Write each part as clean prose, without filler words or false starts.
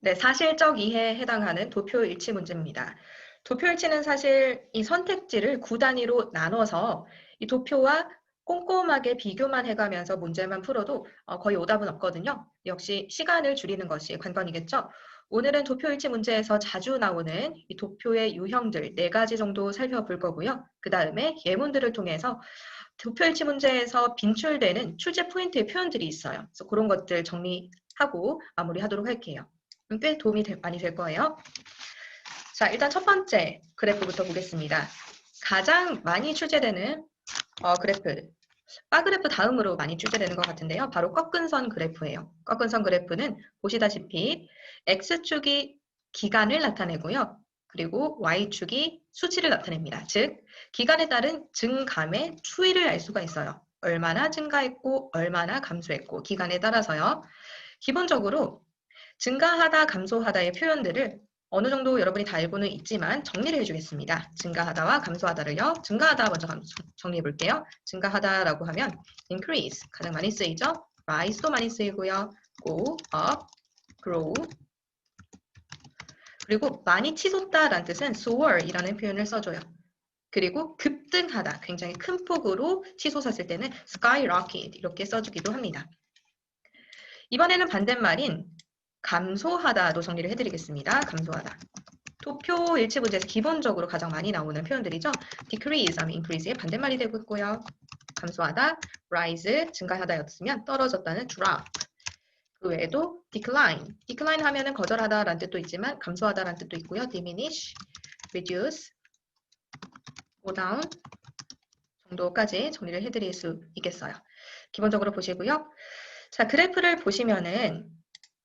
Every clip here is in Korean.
네, 사실적 이해에 해당하는 도표일치 문제입니다. 도표일치는 사실 이 선택지를 구 단위로 나눠서 이 도표와 꼼꼼하게 비교만 해가면서 문제만 풀어도 거의 오답은 없거든요. 역시 시간을 줄이는 것이 관건이겠죠. 오늘은 도표일치 문제에서 자주 나오는 이 도표의 유형들 4가지 정도 살펴볼 거고요. 그 다음에 예문들을 통해서 도표일치 문제에서 빈출되는 출제 포인트의 표현들이 있어요. 그래서 그런 것들 정리하고 마무리하도록 할게요. 꽤 도움이 많이 될 거예요. 자, 일단 첫 번째 그래프부터 보겠습니다. 가장 많이 출제되는 그래프, 바 그래프 다음으로 많이 출제되는 것 같은데요. 바로 꺾은 선 그래프예요. 꺾은 선 그래프는 보시다시피 X축이 기간을 나타내고요. 그리고 Y축이 수치를 나타냅니다. 즉, 기간에 따른 증감의 추이를 알 수가 있어요. 얼마나 증가했고 얼마나 감소했고 기간에 따라서요. 기본적으로 증가하다, 감소하다의 표현들을 어느 정도 여러분이 다 알고는 있지만 정리를 해주겠습니다. 증가하다와 감소하다를요. 증가하다 먼저 정리해 볼게요. 증가하다라고 하면 increase 가장 많이 쓰이죠. rise도 많이 쓰이고요. go, up, grow 그리고 많이 치솟다라는 뜻은 soar이라는 표현을 써줘요. 그리고 급등하다, 굉장히 큰 폭으로 치솟았을 때는 skyrocket 이렇게 써주기도 합니다. 이번에는 반대말인 감소하다도 정리를 해드리겠습니다. 감소하다. 도표 일치 문제에서 기본적으로 가장 많이 나오는 표현들이죠. decrease 하면 increase의 반대말이 되고 있고요. 감소하다, rise, 증가하다였으면 떨어졌다는 drop. 그 외에도 decline. decline 하면은 거절하다라는 뜻도 있지만 감소하다라는 뜻도 있고요. diminish, reduce, go down 정도까지 정리를 해드릴 수 있겠어요. 기본적으로 보시고요. 자, 그래프를 보시면은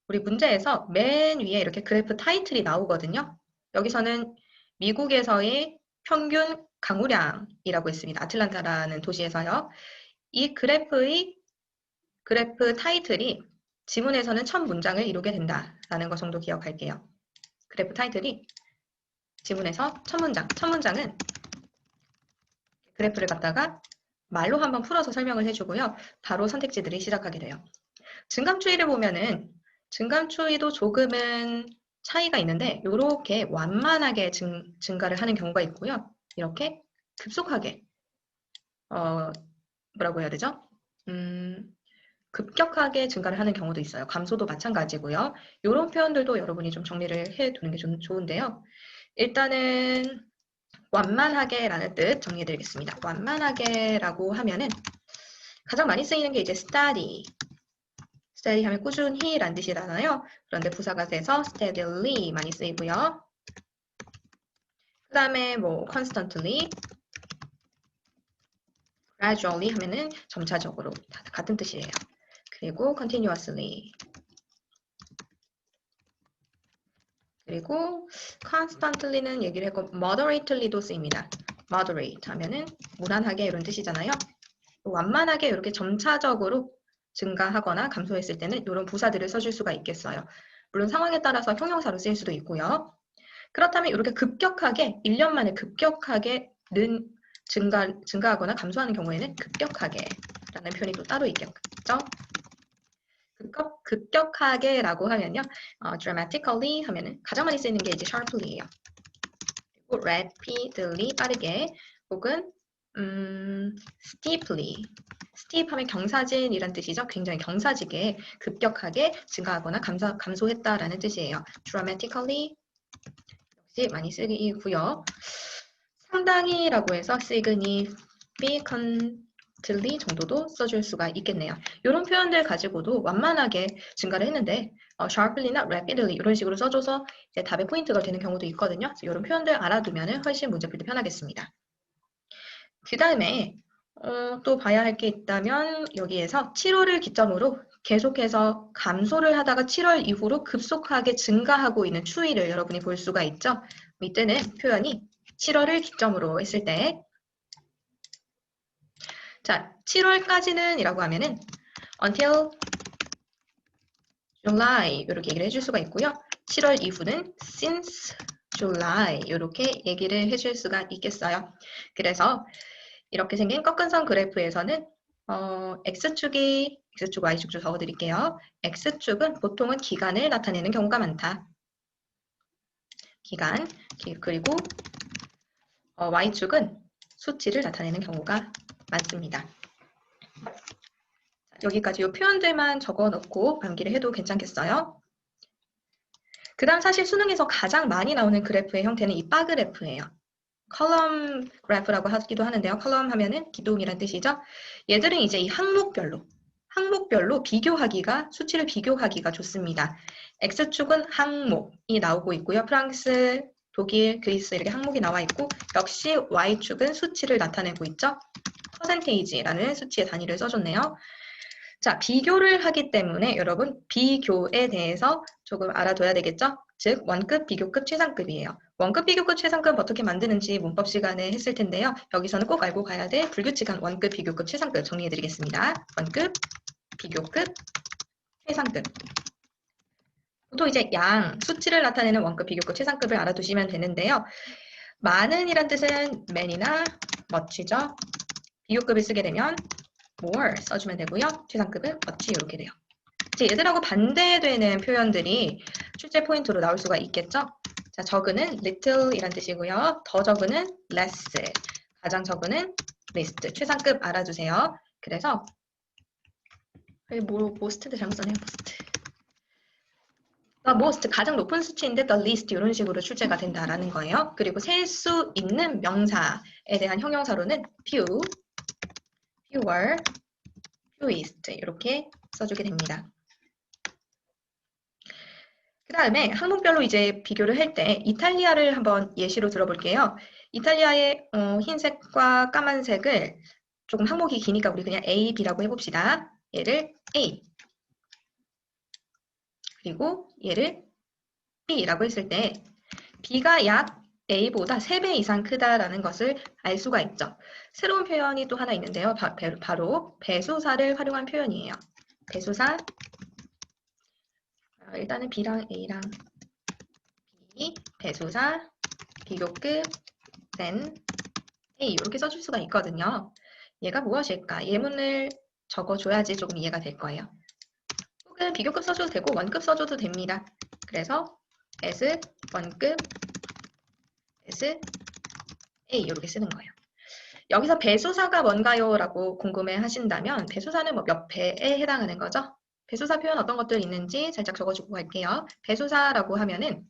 우리 문제에서 맨 위에 이렇게 그래프 타이틀이 나오거든요. 여기서는 미국에서의 평균 강우량이라고 했습니다. 아틀란타라는 도시에서요. 이 그래프 타이틀이 지문에서는 첫 문장을 이루게 된다라는 것 정도 기억할게요. 그래프 타이틀이 지문에서 첫 문장은 그래프를 갖다가 말로 한번 풀어서 설명을 해주고요. 바로 선택지들이 시작하게 돼요. 증감추이를 보면은 증감추이도 조금은 차이가 있는데 이렇게 완만하게 증가를 하는 경우가 있고요. 이렇게 급속하게 뭐라고 해야 되죠? 급격하게 증가를 하는 경우도 있어요. 감소도 마찬가지고요. 이런 표현들도 여러분이 좀 정리를 해두는 게 좀 좋은데요. 일단은 완만하게라는 뜻 정리해드리겠습니다. 완만하게라고 하면은 가장 많이 쓰이는 게 이제 steady. steady 하면 꾸준히 라는 뜻이잖아요. 그런데 부사가 돼서 steadily 많이 쓰이고요. 그 다음에 뭐 constantly, gradually 하면은 점차적으로 다 같은 뜻이에요. 그리고 continuously 그리고 constantly는 얘기를 했고 moderately도 쓰입니다. moderate 하면은 무난하게 이런 뜻이잖아요. 완만하게 이렇게 점차적으로 증가하거나 감소했을 때는 이런 부사들을 써줄 수가 있겠어요. 물론 상황에 따라서 형용사로 쓰일 수도 있고요. 그렇다면 이렇게 급격하게 1년 만에 급격하게 증가하거나 감소하는 경우에는 급격하게라는 표현이 또 따로 있겠죠. 급격하게라고 하면요, dramatically 하면은 가장 많이 쓰이는 게 이제 sharply예요. 그리고 rapidly 빠르게 혹은 steeply. steep 하면 경사진이란 뜻이죠. 굉장히 경사지게 급격하게 증가하거나 감소했다라는 뜻이에요. dramatically 역시 많이 쓰이고요. 상당히라고 해서 significantly 정도도 써줄 수가 있겠네요. 이런 표현들 가지고도 완만하게 증가를 했는데 sharply나 rapidly 이런 식으로 써줘서 이제 답의 포인트가 되는 경우도 있거든요. 그래서 이런 표현들 알아두면 훨씬 문제 풀 때 편하겠습니다. 그 다음에 또 봐야 할 게 있다면 여기에서 7월을 기점으로 계속해서 감소를 하다가 7월 이후로 급속하게 증가하고 있는 추이를 여러분이 볼 수가 있죠. 이때는 표현이 7월을 기점으로 했을 때 자, 7월까지는 이라고 하면은 until July 이렇게 얘기를 해줄 수가 있고요. 7월 이후는 since July 이렇게 얘기를 해줄 수가 있겠어요. 그래서 이렇게 생긴 꺾은 선 그래프에서는 X축, Y축 적어드릴게요. X축은 보통은 기간을 나타내는 경우가 많다. 기간, 그리고 Y축은 수치를 나타내는 경우가 많습니다. 여기까지 이 표현들만 적어놓고 암기를 해도 괜찮겠어요? 그 다음 사실 수능에서 가장 많이 나오는 그래프의 형태는 이 바 그래프예요. 컬럼 그래프라고 하기도 하는데요. 컬럼 하면은 기둥이란 뜻이죠. 얘들은 이제 이 항목별로 비교하기가, 수치를 비교하기가 좋습니다. X축은 항목이 나오고 있고요. 프랑스, 독일, 그리스 이렇게 항목이 나와 있고, 역시 Y축은 수치를 나타내고 있죠. 퍼센테이지라는 수치의 단위를 써줬네요. 자, 비교를 하기 때문에 여러분 비교에 대해서 조금 알아둬야 되겠죠? 즉 원급, 비교급, 최상급이에요. 원급, 비교급, 최상급 어떻게 만드는지 문법 시간에 했을 텐데요. 여기서는 꼭 알고 가야 될 불규칙한 원급, 비교급, 최상급 정리해드리겠습니다. 원급, 비교급, 최상급. 또 이제 양, 수치를 나타내는 원급, 비교급, 최상급을 알아두시면 되는데요. 많은이란 뜻은 many나 much죠. 비교급을 쓰게 되면 more 써주면 되고요. 최상급은 much 이렇게 돼요. 이제 얘들하고 반대되는 표현들이 출제 포인트로 나올 수가 있겠죠. 자, 적은은 little이란 뜻이고요. 더 적은은 less, 가장 적은은 least, 최상급 알아주세요. 그래서 most인데 잘못 썼네요. most, 가장 높은 수치인데 the least 이런 식으로 출제가 된다라는 거예요. 그리고 셀 수 있는 명사에 대한 형용사로는 few, fewer, fewest 이렇게 써주게 됩니다. 그 다음에 항목별로 이제 비교를 할 때 이탈리아를 한번 예시로 들어볼게요. 이탈리아의 흰색과 까만색을 조금 항목이 기니까 우리 그냥 A, B라고 해봅시다. 얘를 A 그리고 얘를 B라고 했을 때 B가 약 A보다 3배 이상 크다라는 것을 알 수가 있죠. 새로운 표현이 또 하나 있는데요. 바로 배수사를 활용한 표현이에요. 배수사, 일단은 B랑 A랑 B, 배수사, 비교급, then A 이렇게 써줄 수가 있거든요. 얘가 무엇일까? 예문을 적어줘야지 조금 이해가 될 거예요. 혹은 비교급 써줘도 되고 원급 써줘도 됩니다. 그래서 as 원급 as A 이렇게 쓰는 거예요. 여기서 배수사가 뭔가요? 라고 궁금해 하신다면 배수사는 뭐 몇 배에 해당하는 거죠? 배수사 표현 어떤 것들 있는지 살짝 적어주고 갈게요. 배수사라고 하면은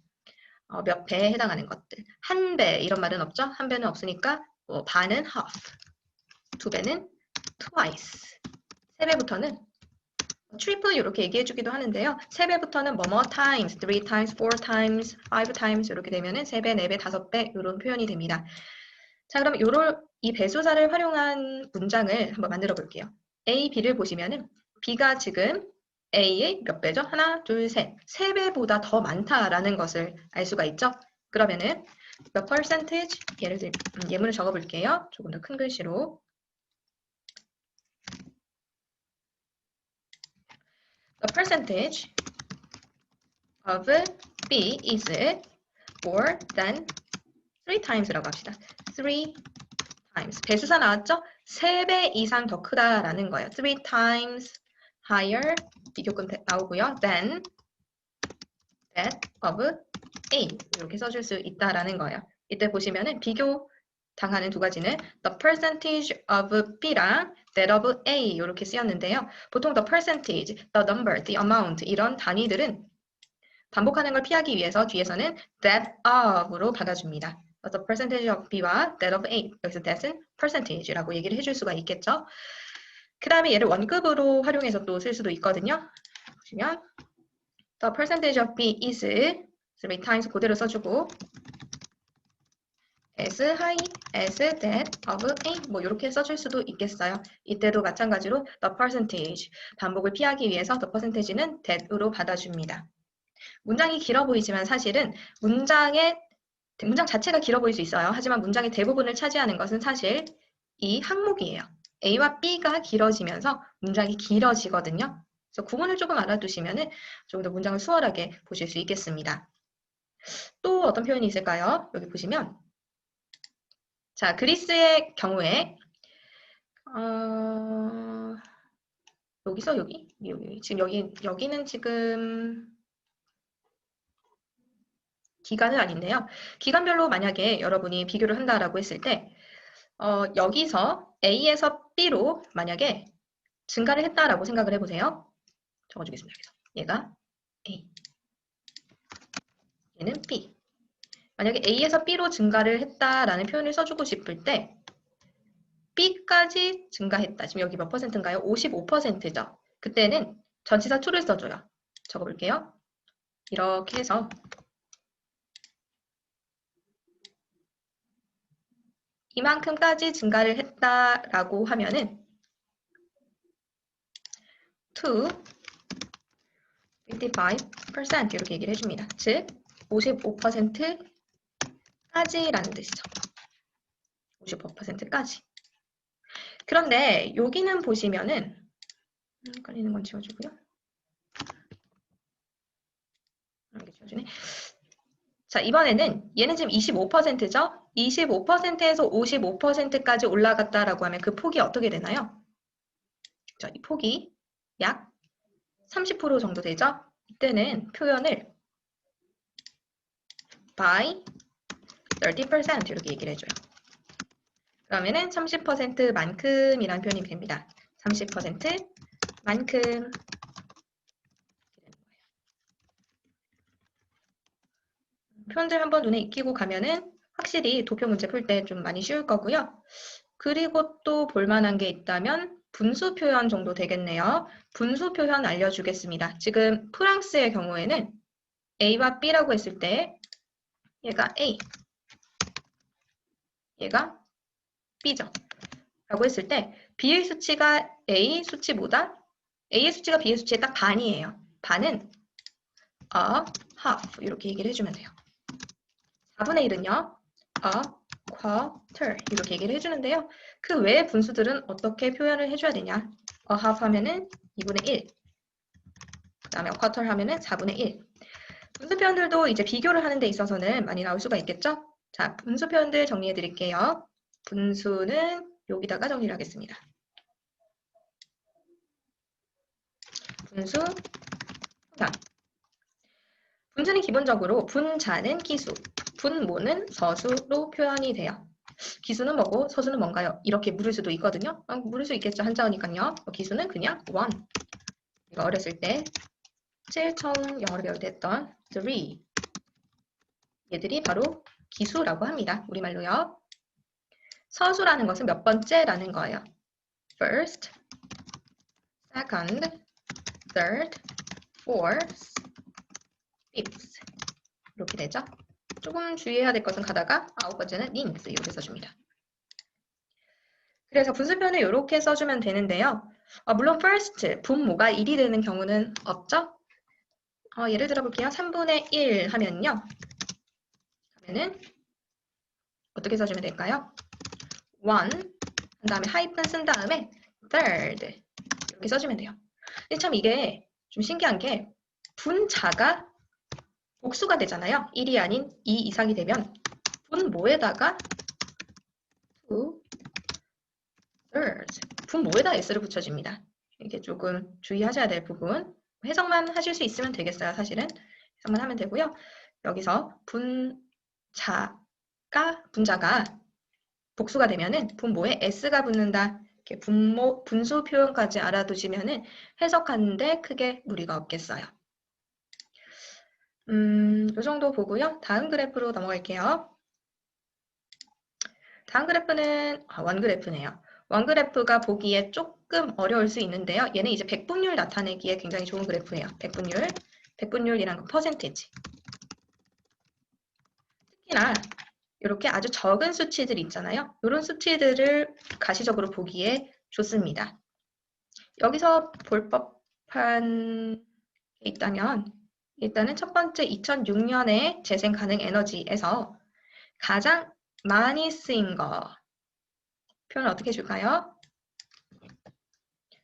몇 배에 해당하는 것들. 한 배 이런 말은 없죠? 한 배는 없으니까 반은 half, 두 배는 twice, 세 배부터는 트리플 이렇게 얘기해주기도 하는데요. 세 배부터는 뭐뭐 times, three times, four times, five times 이렇게 되면은 세 배, 네 배, 다섯 배 이런 표현이 됩니다. 자, 그럼 이 배수사를 활용한 문장을 한번 만들어 볼게요. A, B를 보시면은 B가 지금 A의 몇 배죠? 하나, 둘, 셋. 세 배보다 더 많다라는 것을 알 수가 있죠. 그러면은 몇 percentage? 예를 들어 예문을 적어 볼게요. 조금 더 큰 글씨로. The percentage of B is more than 3 times라고 합시다. 3 times. 배수사 나왔죠? 3배 이상 더 크다라는 거예요. 3 times higher 비교급 나오고요. than that of A 이렇게 써줄 수 있다라는 거예요. 이때 보시면은 비교 당하는 두 가지는 the percentage of B랑 that of A 이렇게 쓰였는데요. 보통 the percentage, the number, the amount 이런 단위들은 반복하는 걸 피하기 위해서 뒤에서는 that of로 받아줍니다. The percentage of B와 that of A 여기서 that은 percentage라고 얘기를 해줄 수가 있겠죠. 그 다음에 얘를 원급으로 활용해서 또 쓸 수도 있거든요. 보시면 the percentage of B is 3 times 그대로 써주고 as high as that of A 뭐 이렇게 써줄 수도 있겠어요. 이때도 마찬가지로 the percentage 반복을 피하기 위해서 the percentage는 that으로 받아줍니다. 문장이 길어 보이지만 사실은 문장 자체가 길어 보일 수 있어요. 하지만 문장의 대부분을 차지하는 것은 사실 이 항목이에요. A와 B가 길어지면서 문장이 길어지거든요. 그래서 구문을 조금 알아두시면 좀 더 문장을 수월하게 보실 수 있겠습니다. 또 어떤 표현이 있을까요? 여기 보시면 자, 그리스의 경우에 여기서 여기 지금 여기는 지금 기간은 아닌데요. 기간별로 만약에 여러분이 비교를 한다라고 했을 때 여기서 A에서 B로 만약에 증가를 했다라고 생각을 해보세요. 적어주겠습니다. 여기서 얘가 A, 얘는 B. 만약에 A에서 B로 증가를 했다라는 표현을 써주고 싶을 때 B까지 증가했다. 지금 여기 몇 퍼센트인가요? 55%죠. 그때는 전치사 to를 써줘요. 적어볼게요. 이렇게 해서 이만큼까지 증가를 했다라고 하면은 to 55% 이렇게 얘기를 해줍니다. 즉 55%까지라는 뜻이죠. 55%까지. 그런데 여기는 보시면은 헷갈리는 건 지워주고요. 이게 지워주네. 자, 이번에는 얘는 지금 25%죠? 25%에서 55%까지 올라갔다라고 하면 그 폭이 어떻게 되나요? 자, 이 폭이 약 30% 정도 되죠? 이때는 표현을 by 30% 이렇게 얘기를 해줘요. 그러면은 30%만큼이라는 표현이 됩니다. 30%만큼. 표현들 한번 눈에 익히고 가면은 확실히 도표 문제 풀 때 좀 많이 쉬울 거고요. 그리고 또 볼만한 게 있다면 분수 표현 정도 되겠네요. 분수 표현 알려주겠습니다. 지금 프랑스의 경우에는 A와 B라고 했을 때 얘가 A, 얘가 B죠. 라고 했을 때 B의 수치가 A 수치보다 A의 수치가 B의 수치의 딱 반이에요. 반은 a half 이렇게 얘기를 해주면 돼요. 4분의 1은요. a quarter 이렇게 얘기를 해주는데요. 그 외의 분수들은 어떻게 표현을 해줘야 되냐. a half 하면은 2분의 1, 그 다음에 a quarter 하면은 4분의 1. 분수 표현들도 이제 비교를 하는 데 있어서는 많이 나올 수가 있겠죠? 자, 분수 표현들 정리해 드릴게요. 분수는 여기다가 정리를 하겠습니다. 분수 표현. 분수는 기본적으로 분자는 기수, 분모는 서수로 표현이 돼요. 기수는 뭐고 서수는 뭔가요? 이렇게 물을 수도 있거든요. 물을 수 있겠죠. 한자어니까요. 기수는 그냥 one. 이거 어렸을 때 제일 처음 영어를 배울 때 했던 three. 얘들이 바로 기수라고 합니다. 우리말로요. 서수라는 것은 몇 번째라는 거예요. First, second, third, fourth, fifth. 이렇게 되죠. 조금 주의해야 될 것은 가다가 9번째는 ninth 이렇게 써줍니다. 그래서 분수표현을 이렇게 써주면 되는데요. 물론 first, 분모가 1이 되는 경우는 없죠? 예를 들어 볼게요. 3분의 1 하면요. 하면은 어떻게 써주면 될까요? 1, 한 다음에 하이픈 쓴 다음에 third 이렇게 써주면 돼요. 근데 참 이게 좀 신기한 게 분자가 복수가 되잖아요. 1이 아닌 2 이상이 되면 분모에다가 two thirds, 분모에다 s를 붙여줍니다. 이게 조금 주의하셔야 될 부분. 해석만 하실 수 있으면 되겠어요. 사실은 해석만 하면 되고요. 여기서 분자가 복수가 되면은 분모에 s가 붙는다. 이렇게 분수 표현까지 알아두시면은 해석하는데 크게 무리가 없겠어요. 이 정도 보고요. 다음 그래프로 넘어갈게요. 다음 그래프는 원그래프네요. 원그래프가 보기에 조금 어려울 수 있는데요. 얘는 이제 백분율 나타내기에 굉장히 좋은 그래프예요. 백분율이란 건 퍼센테이지. 특히나 이렇게 아주 적은 수치들 있잖아요. 이런 수치들을 가시적으로 보기에 좋습니다. 여기서 볼 법한 게 있다면 일단은 첫 번째 2006년에 재생 가능 에너지에서 가장 많이 쓰인 거 표현 어떻게 해줄까요?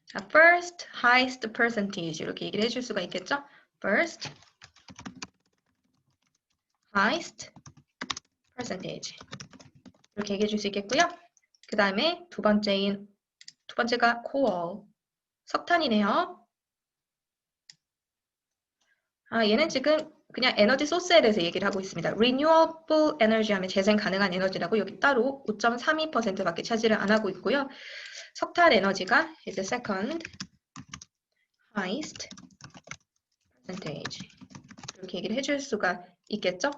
자, first highest percentage 이렇게 얘기를 해줄 수가 있겠죠? first highest percentage 이렇게 얘기해 줄 수 있겠고요. 그 다음에 두 번째가 core 석탄이네요. 얘는 지금 그냥 에너지 소스에 대해서 얘기를 하고 있습니다. Renewable energy 하면 재생 가능한 에너지라고 여기 따로 5.32%밖에 차지를 안 하고 있고요. 석탄 에너지가 is the second highest percentage. 이렇게 얘기를 해줄 수가 있겠죠?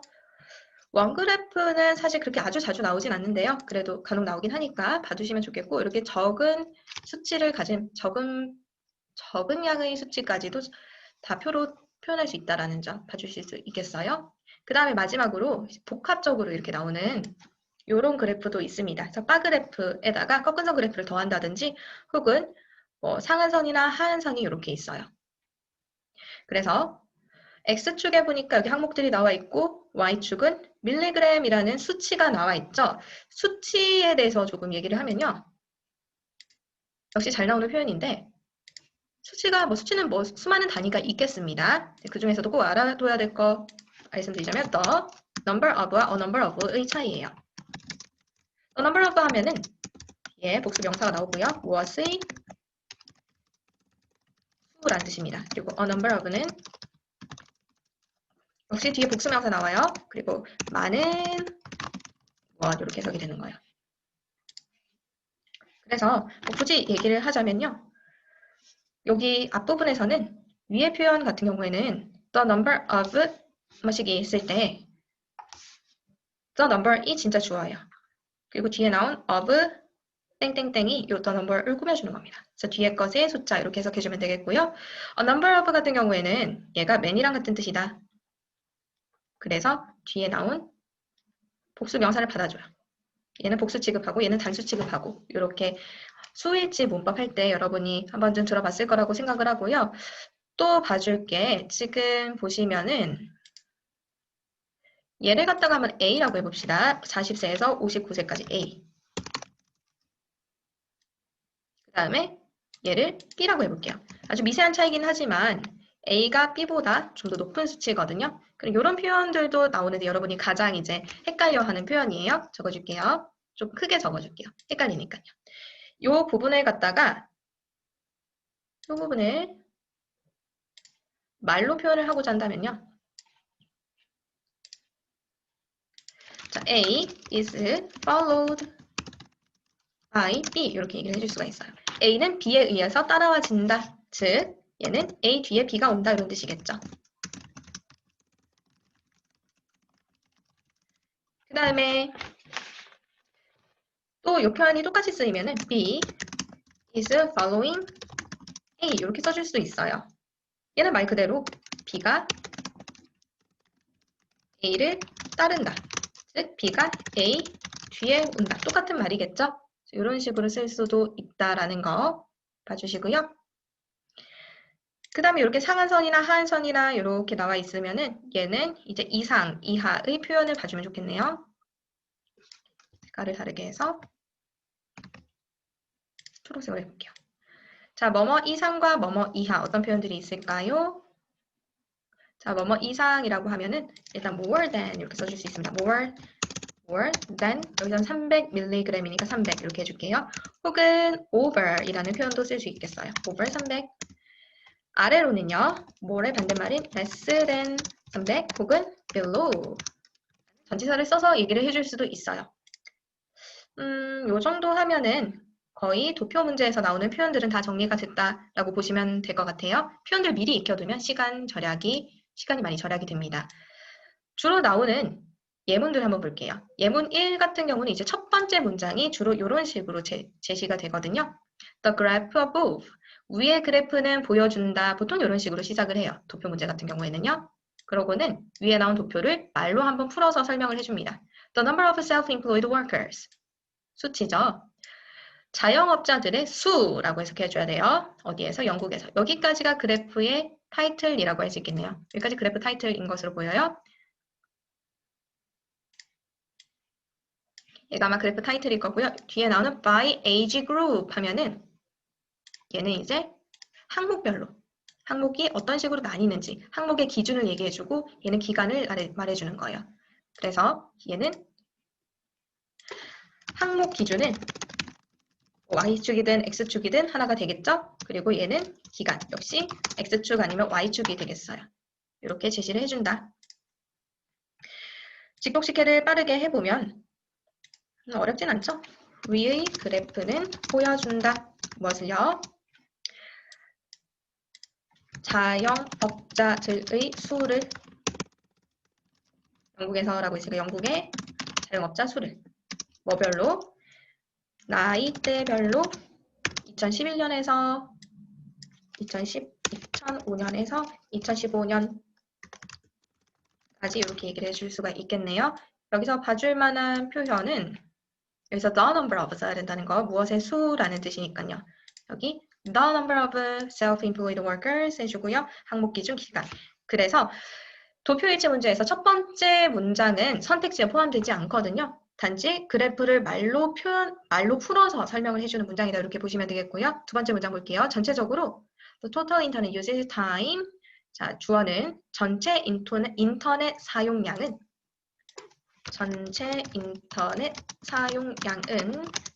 원그래프는 사실 그렇게 아주 자주 나오진 않는데요. 그래도 간혹 나오긴 하니까 봐주시면 좋겠고, 이렇게 적은 수치를 가진 적은 양의 수치까지도 다 표로 표현할 수 있다라는 점 봐주실 수 있겠어요? 그 다음에 마지막으로 복합적으로 이렇게 나오는 이런 그래프도 있습니다. 그래서 바 그래프에다가 꺾은선 그래프를 더한다든지 혹은 뭐 상한선이나 하한선이 이렇게 있어요. 그래서 X축에 보니까 여기 항목들이 나와 있고 Y축은 밀리그램이라는 수치가 나와 있죠. 수치에 대해서 조금 얘기를 하면요. 역시 잘 나오는 표현인데 수치는 뭐 수많은 단위가 있겠습니다. 그 중에서도 꼭 알아둬야 될 거 말씀드리자면 the number of와 a number of의 차이예요. the number of 하면은 복수 명사가 나오고요. 무엇의 수란 뜻입니다. 그리고 a number of는 역시 뒤에 복수 명사 나와요. 그리고 많은 무엇 이렇게 해석이 되는 거예요. 그래서 뭐 굳이 얘기를 하자면요. 여기 앞부분에서는 위의 표현 같은 경우에는 the number of 뭐식이 있을 때 the number이 진짜 주어예요. 그리고 뒤에 나온 of 땡땡땡이 이 the number를 꾸며주는 겁니다. 그래서 뒤에 것의 숫자 이렇게 해석해주면 되겠고요. a number of 같은 경우에는 얘가 man이랑 같은 뜻이다. 그래서 뒤에 나온 복수 명사를 받아줘요. 얘는 복수 취급하고 얘는 단수 취급하고 이렇게 수일치 문법 할 때 여러분이 한 번쯤 들어봤을 거라고 생각을 하고요. 또 봐줄게. 지금 보시면은 얘를 갖다가 한번 A라고 해봅시다. 40세에서 59세까지 A. 그 다음에 얘를 B라고 해볼게요. 아주 미세한 차이긴 하지만 A가 B보다 좀 더 높은 수치거든요. 그리고 이런 표현들도 나오는데 여러분이 가장 이제 헷갈려하는 표현이에요. 적어줄게요. 좀 크게 적어줄게요. 헷갈리니까요. 이 부분을 갖다가 이 부분을 말로 표현을 하고자 한다면요. 자, A is followed by B 이렇게 얘기를 해줄 수가 있어요. A는 B에 의해서 따라와진다. 즉, 얘는 A 뒤에 B가 온다 이런 뜻이겠죠. 그 다음에 또 이 표현이 똑같이 쓰이면은 B is following A 이렇게 써줄 수 있어요. 얘는 말 그대로 B가 A를 따른다. 즉, B가 A 뒤에 온다. 똑같은 말이겠죠? 이런 식으로 쓸 수도 있다라는 거 봐주시고요. 그 다음에 이렇게 상한선이나 하한선이나 이렇게 나와 있으면은 얘는 이제 이상, 이하의 표현을 봐주면 좋겠네요. 색깔을 다르게 해서 초록색으로 해볼게요. 자, 뭐뭐 이상과 뭐뭐 이하 어떤 표현들이 있을까요? 자, 뭐뭐 이상이라고 하면은 일단 more than 이렇게 써줄 수 있습니다. more than 여기선 300mg이니까 300 이렇게 해줄게요. 혹은 over이라는 표현도 쓸 수 있겠어요. over 300. 아래로는요. more의 반대말인 less than 300 혹은 below 전치사를 써서 얘기를 해줄 수도 있어요. 요 정도 하면은 거의 도표 문제에서 나오는 표현들은 다 정리가 됐다라고 보시면 될 것 같아요. 표현들 미리 익혀두면 시간이 많이 절약이 됩니다. 주로 나오는 예문들 한번 볼게요. 예문 1 같은 경우는 이제 첫 번째 문장이 주로 이런 식으로 제시가 되거든요. The graph above. 위의 그래프는 보여준다. 보통 이런 식으로 시작을 해요. 도표 문제 같은 경우에는요. 그러고는 위에 나온 도표를 말로 한번 풀어서 설명을 해줍니다. The number of self-employed workers. 수치죠. 자영업자들의 수라고 해석해줘야 돼요. 어디에서? 영국에서. 여기까지가 그래프의 타이틀이라고 할 수 있겠네요. 여기까지 그래프 타이틀인 것으로 보여요. 얘가 아마 그래프 타이틀일 거고요. 뒤에 나오는 by age group 하면은 얘는 이제 항목별로 항목이 어떤 식으로 나뉘는지 항목의 기준을 얘기해주고 얘는 기간을 말해주는 거예요. 그래서 얘는 항목 기준은 Y축이든 X축이든 하나가 되겠죠? 그리고 얘는 기간, 역시 X축 아니면 Y축이 되겠어요. 이렇게 제시를 해준다. 직독식해를 빠르게 해보면 어렵진 않죠? 위의 그래프는 보여준다. 무엇을요? 자영업자들의 수를 영국에서라고 있으니까 영국의 자영업자 수를 뭐별로? 나이대별로 2011년에서 2005년에서 2015년까지 이렇게 얘기를 해줄 수가 있겠네요. 여기서 봐줄 만한 표현은 여기서 the number of 써야 된다는 거 무엇의 수라는 뜻이니까요. 여기 the number of self-employed workers 해주고요. 항목 기준 기간. 그래서 도표일치 문제에서 첫 번째 문장은 선택지에 포함되지 않거든요. 단지 그래프를 말로 풀어서 설명을 해주는 문장이다. 이렇게 보시면 되겠고요. 두 번째 문장 볼게요. 전체적으로 the total internet usage time. 자, 주어는 전체 인터넷 사용량은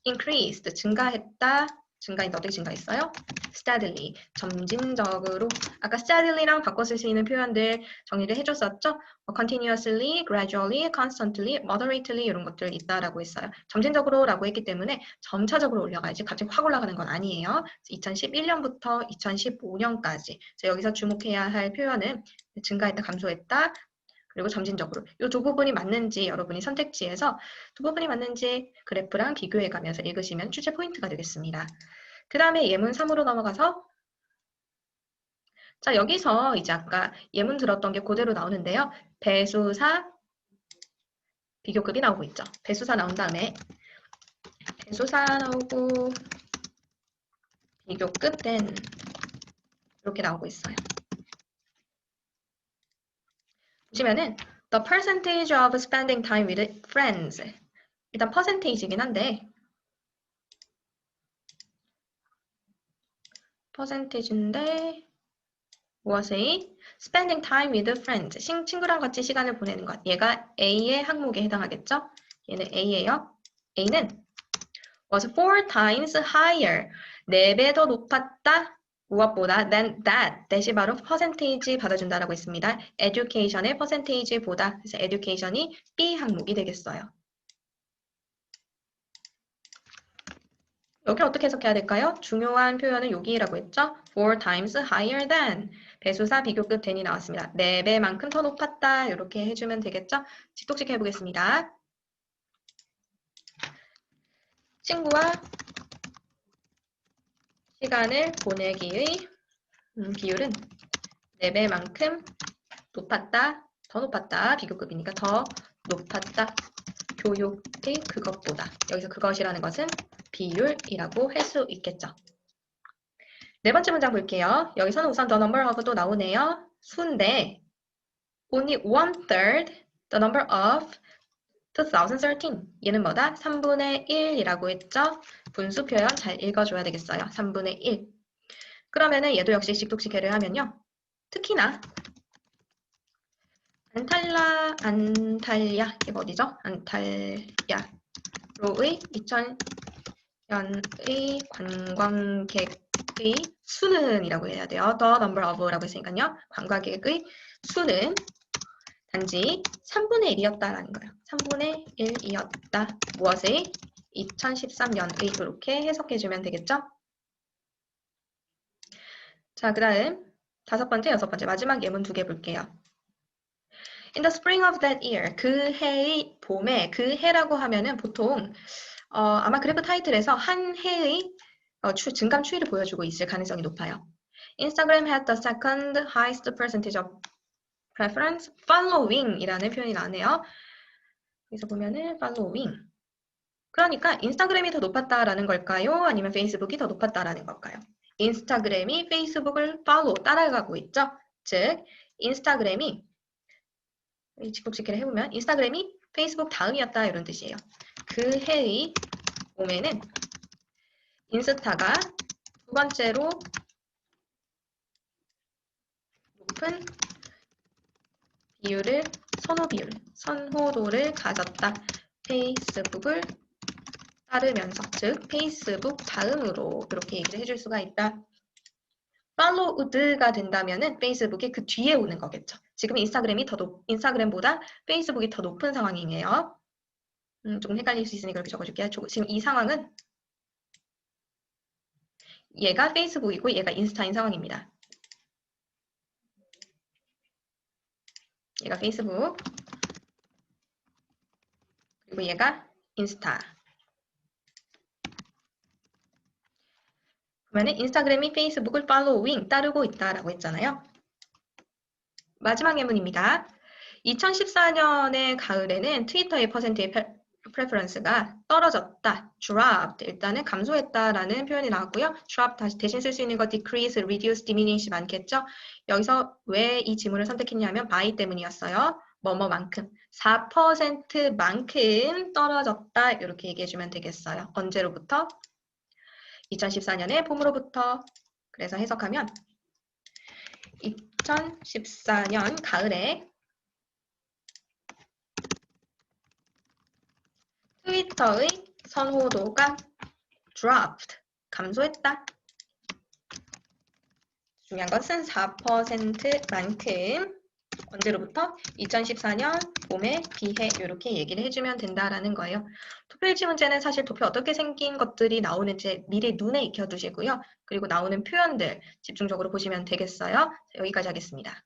increased, 증가했다. 증가인데 어떻게 증가했어요? steadily, 점진적으로. 아까 steadily랑 바꿔 쓸 수 있는 표현들 정리를 해줬었죠? continuously, gradually, constantly, moderately 이런 것들 있다라고 했어요. 점진적으로라고 했기 때문에 점차적으로 올라가야지 갑자기 확 올라가는 건 아니에요. 2011년부터 2015년까지. 여기서 주목해야 할 표현은 증가했다, 감소했다, 그리고 점진적으로. 이 두 부분이 맞는지 여러분이 선택지에서 두 부분이 맞는지 그래프랑 비교해 가면서 읽으시면 출제 포인트가 되겠습니다. 그 다음에 예문 3으로 넘어가서 자, 여기서 이제 아까 예문 들었던 게 그대로 나오는데요. 배수사 비교급이 나오고 있죠. 배수사 나온 다음에 배수사 나오고 비교급 된 이렇게 나오고 있어요. 보시면은 the percentage of spending time with friends. 일단 퍼센테이지긴 한데 퍼센테이지인데 무엇의? spending time with friends. 친구랑 같이 시간을 보내는 것. 얘가 A의 항목에 해당하겠죠? 얘는 A예요. A는 was 4 times higher. 4배 더 높았다. 무엇보다 than that. that이 바로 퍼센테이지 받아준다라고 했습니다. education의 퍼센테이지보다. 그래서 education이 B 항목이 되겠어요. 여기 어떻게 해석해야 될까요? 중요한 표현은 여기라고 했죠? 4 times higher than. 배수사 비교급 than이 나왔습니다. 4배만큼 더 높았다. 이렇게 해주면 되겠죠? 직독식 해보겠습니다. 친구와 시간을 보내기의 비율은 4배만큼 높았다. 더 높았다. 비교급이니까 더 높았다. 교육의 그것보다. 여기서 그것이라는 것은 비율이라고 할 수 있겠죠. 네 번째 문장 볼게요. 여기서는 우선 the number of도 나오네요. 수인데 only 1/3 the number of 2013. 얘는 뭐다? 3분의 1이라고 했죠? 분수 표현 잘 읽어줘야 되겠어요. 3분의 1. 그러면은 얘도 역시 직독식해를 하면요. 특히나 안탈야 이게 어디죠? 안탈야로의 2000년의 관광객의 수는 이라고 해야 돼요. The number of라고 했으니까요. 관광객의 수는 단지 3분의 1이었다라는 거예요. 3분의 1이었다. 무엇의? 2013년의 이렇게 해석해주면 되겠죠? 자, 그 다음 5번째, 6번째 마지막 예문 2개 볼게요. In the spring of that year, 그 해의 봄에, 그 해라고 하면은 보통 아마 그래프 타이틀에서 한 해의 증감 추이를 보여주고 있을 가능성이 높아요. Instagram had the second highest percentage of preference following 이라는 표현이 나오네요. 여기서 보면은 following. 그러니까 인스타그램이 더 높았다라는 걸까요? 아니면 페이스북이 더 높았다라는 걸까요? 인스타그램이 페이스북을 팔로우 따라가고 있죠. 즉 인스타그램이 직독식해를 해보면 인스타그램이 페이스북 다음이었다 이런 뜻이에요. 그 해의 봄에는 인스타가 두 번째로 높은 비율을 선호도를 가졌다. 페이스북을 따르면서, 즉 페이스북 다음으로 이렇게 얘기를 해줄 수가 있다. followed가 된다면은 페이스북이 그 뒤에 오는 거겠죠. 지금 인스타그램보다 페이스북이 더 높은 상황이에요. 조금 헷갈릴 수 있으니 그렇게 적어줄게요. 지금 이 상황은 얘가 페이스북이고 얘가 인스타인 상황입니다. 얘가 페이스북, 그리고 얘가 인스타. 그러면 인스타그램이 페이스북을 following, 따르고 있다라고 했잖아요. 마지막 예문입니다. 2014년의 가을에는 트위터의 퍼센트의 프레퍼런스가 떨어졌다, dropped, 일단은 감소했다라는 표현이 나왔고요. drop 다시 대신 쓸 수 있는 거 decrease, reduce, diminish 많겠죠. 여기서 왜 이 지문을 선택했냐면 by 때문이었어요. 뭐뭐만큼, 4%만큼 떨어졌다 이렇게 얘기해주면 되겠어요. 언제로부터? 2014년의 봄으로부터. 그래서 해석하면 2014년 가을에 트위터의 선호도가 dropped, 감소했다. 중요한 것은 4%만큼 언제로부터? 2014년 봄에 비해 이렇게 얘기를 해주면 된다라는 거예요. 도표일치 문제는 사실 도표 어떻게 생긴 것들이 나오는지 미리 눈에 익혀두시고요. 그리고 나오는 표현들 집중적으로 보시면 되겠어요. 여기까지 하겠습니다.